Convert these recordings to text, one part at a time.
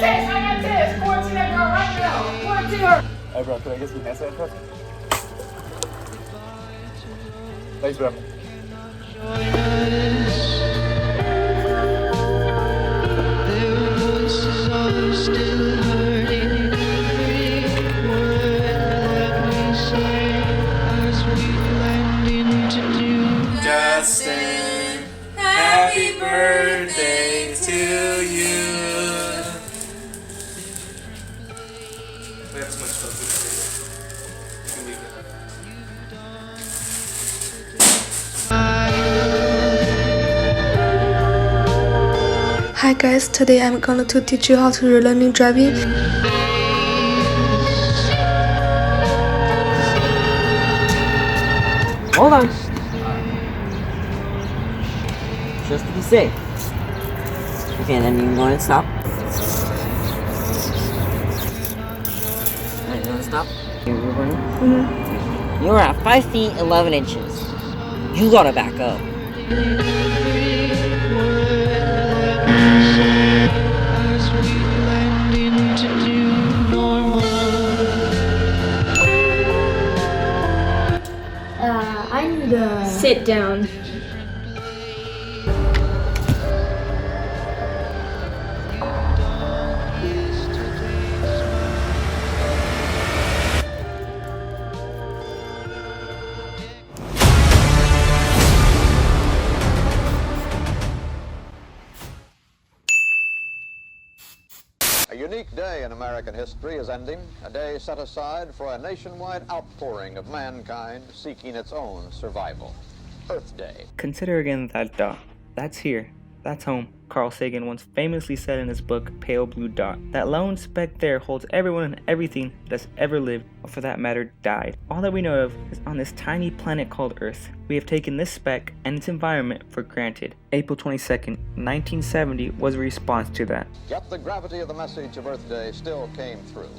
got this. Quarantine that girl right now. Quarantine her. Hey bro, can I get some hand sanitizer? Thanks bro. Justin, happy birthday to you. We have too much stuff to do. You can leave it. Hi guys, today I'm going to teach you how to relearning driving. Hold on. Just to be safe. Okay, then you want to stop. Alright, you want to stop? You're recording? Mm-hmm. You're at 5 feet 11 inches. You gotta back up. I need to sit down. A unique day in American history is ending, a day set aside for a nationwide outpouring of mankind seeking its own survival. Earth Day. Consider again that dot. That's here. That's home. Carl Sagan once famously said in his book, Pale Blue Dot, that lone speck there holds everyone and everything that's ever lived, or for that matter, died. All that we know of is on this tiny planet called Earth. We have taken this speck and its environment for granted. April 22nd, 1970 was a response to that. Yet the gravity of the message of Earth Day still came through.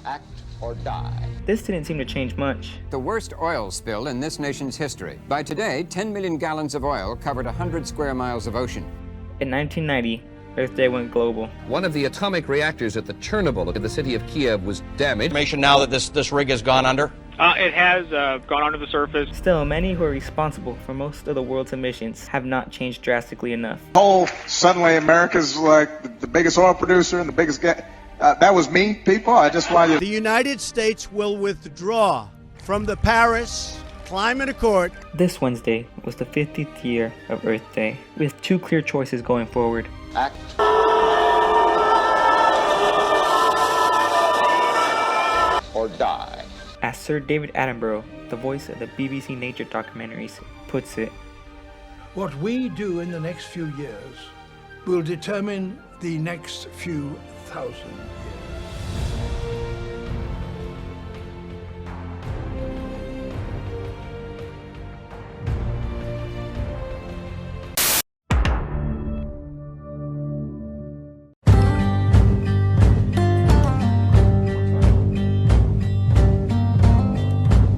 Act or die. This didn't seem to change much. The worst oil spill in this nation's history. By today, 10 million gallons of oil covered 100 square miles of ocean. In 1990, Earth Day went global. One of the atomic reactors at the Chernobyl in the city of Kiev was damaged. Information now that this rig has gone under? It has gone under the surface. Still, many who are responsible for most of the world's emissions have not changed drastically enough. Suddenly America's like the biggest oil producer and the biggest gas. That was me, people. I just wanted to... The United States will withdraw from the Paris Climate Accord. This Wednesday was the 50th year of Earth Day, with two clear choices going forward. Act or die. As Sir David Attenborough, the voice of the BBC Nature documentaries, puts it, What we do in the next few years will determine the next few thousand years.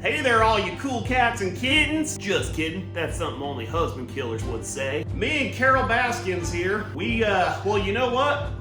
Hey there, all you cool cats and kittens. Just kidding. That's something only husband killers would say. Me and Carol Baskins here. Well, you know what?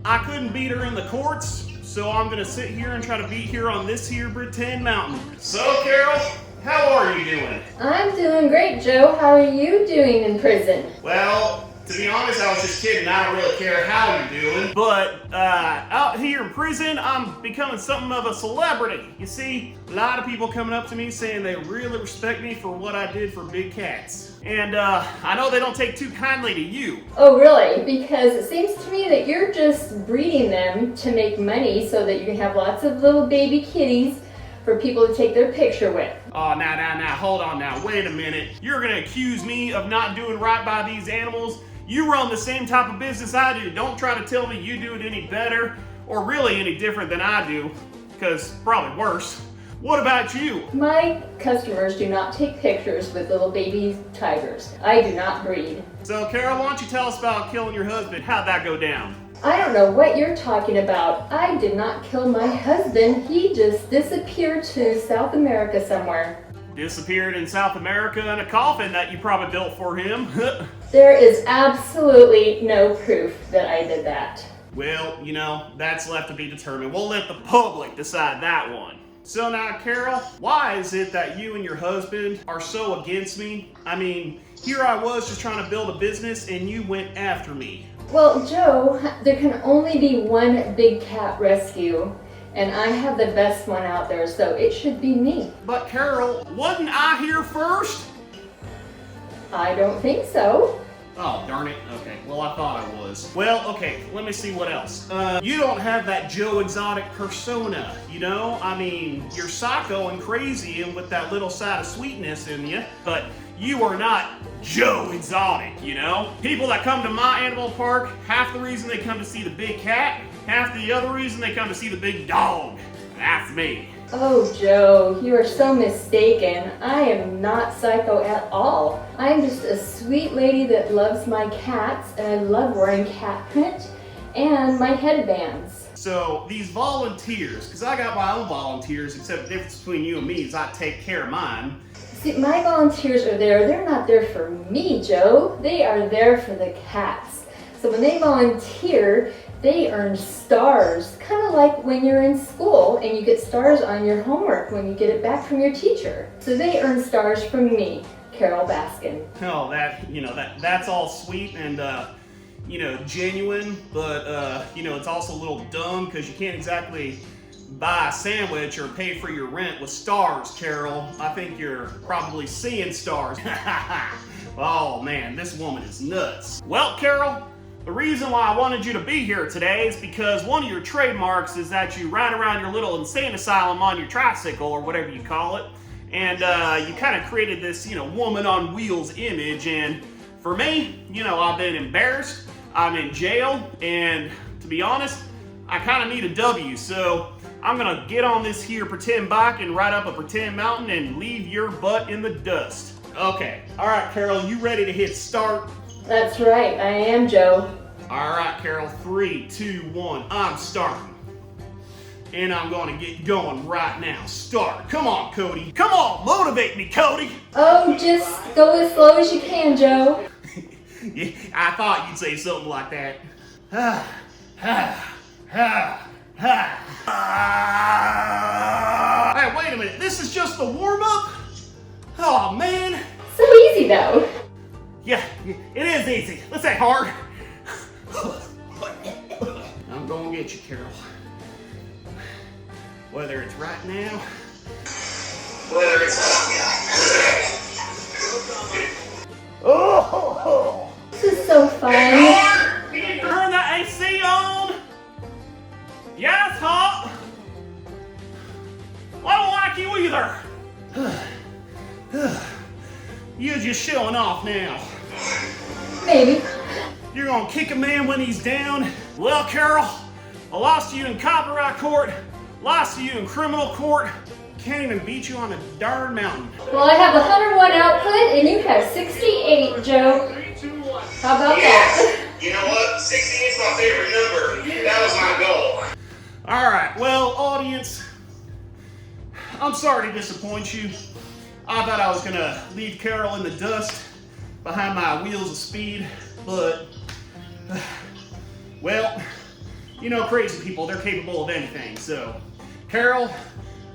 I couldn't beat her in the courts, so I'm gonna sit here and try to beat her on this here pretend mountain. So, Carol, how are you doing? I'm doing great, Joe. How are you doing in prison? Well, to be honest, I was just kidding. I don't really care how you're doing. But out here in prison, I'm becoming something of a celebrity. You see, a lot of people coming up to me saying they really respect me for what I did for big cats. And I know they don't take too kindly to you. Oh, really? Because it seems to me that you're just breeding them to make money so that you can have lots of little baby kitties for people to take their picture with. Oh, now, hold on now. Wait a minute. You're gonna accuse me of not doing right by these animals? You run the same type of business I do. Don't try to tell me you do it any better or really any different than I do, because probably worse. What about you? My customers do not take pictures with little baby tigers. I do not breed. So, Carol, why don't you tell us about killing your husband? How'd that go down? I don't know what you're talking about. I did not kill my husband. He just disappeared to South America somewhere. Disappeared in South America in a coffin that you probably built for him. There is absolutely no proof that I did that. Well, you know, that's left to be determined. We'll let the public decide that one. So now, Carol, why is it that you and your husband are so against me? I mean, here I was just trying to build a business and you went after me. Well, Joe, there can only be one big cat rescue, and I have the best one out there, so it should be me. But Carol, wasn't I here first? I don't think so. Oh, darn it. Okay, well, I thought I was. Well, okay, let me see what else. You don't have that Joe Exotic persona, you know? I mean, you're psycho and crazy and with that little side of sweetness in you, but you are not Joe Exotic, you know? People that come to my animal park, half the reason they come to see the big cat, half the other reason they come to see the big dog. That's me. Oh, Joe, you are so mistaken. I am not psycho at all. I'm just a sweet lady that loves my cats, and I love wearing cat print and my headbands. So these volunteers, because I got my own volunteers, except the difference between you and me is I take care of mine. See, my volunteers are there. They're not there for me, Joe. They are there for the cats. So when they volunteer, they earn stars, kind of like when you're in school and you get stars on your homework when you get it back from your teacher. So they earn stars from me, Carol Baskin. Oh, that's all sweet and, genuine, but, it's also a little dumb because you can't exactly buy a sandwich or pay for your rent with stars, Carol. I think you're probably seeing stars. Oh, man, this woman is nuts. Well, Carol, the reason why I wanted you to be here today is because one of your trademarks is that you ride around your little insane asylum on your tricycle or whatever you call it. And you kind of created this, woman on wheels image. And for me, I've been embarrassed. I'm in jail. And to be honest, I kind of need a W. So I'm going to get on this here pretend bike and ride up a pretend mountain and leave your butt in the dust. Okay. All right, Carol, you ready to hit start? That's right, I am, Joe. All right, Carol, 3, 2, 1, I'm starting. And I'm going to get going right now. Start. Come on, Cody. Come on, motivate me, Cody. Oh, just go as slow as you can, Joe. Yeah, I thought you'd say something like that. Hey, wait a minute. This is just the warm-up? Oh, man. So easy, though. Yeah, it is easy. Let's say hard. I'm gonna get you, Carol. Whether it's right now, whether it's oh, this is so fun. Turn the AC on. Yeah, it's hot. I don't like you either. You're just showing off now. Maybe. You're gonna kick a man when he's down? Well, Carol, I lost to you in copyright court, lost to you in criminal court, can't even beat you on a darn mountain. Well, I have 101 output and you have 68, Joe. How about that? You know what? 68 is my favorite number. That was my goal. All right, well, audience, I'm sorry to disappoint you. I thought I was gonna leave Carol in the dust behind my wheels of speed, but, well, crazy people, they're capable of anything. So, Carol,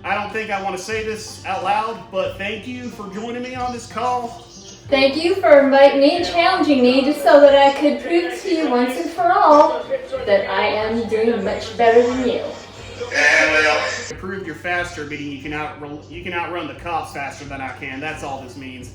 I don't think I want to say this out loud, but thank you for joining me on this call. Thank you for inviting me and challenging me just so that I could prove to you once and for all that I am doing much better than you. Prove you're faster, meaning you can outrun the cops faster than I can. That's all this means.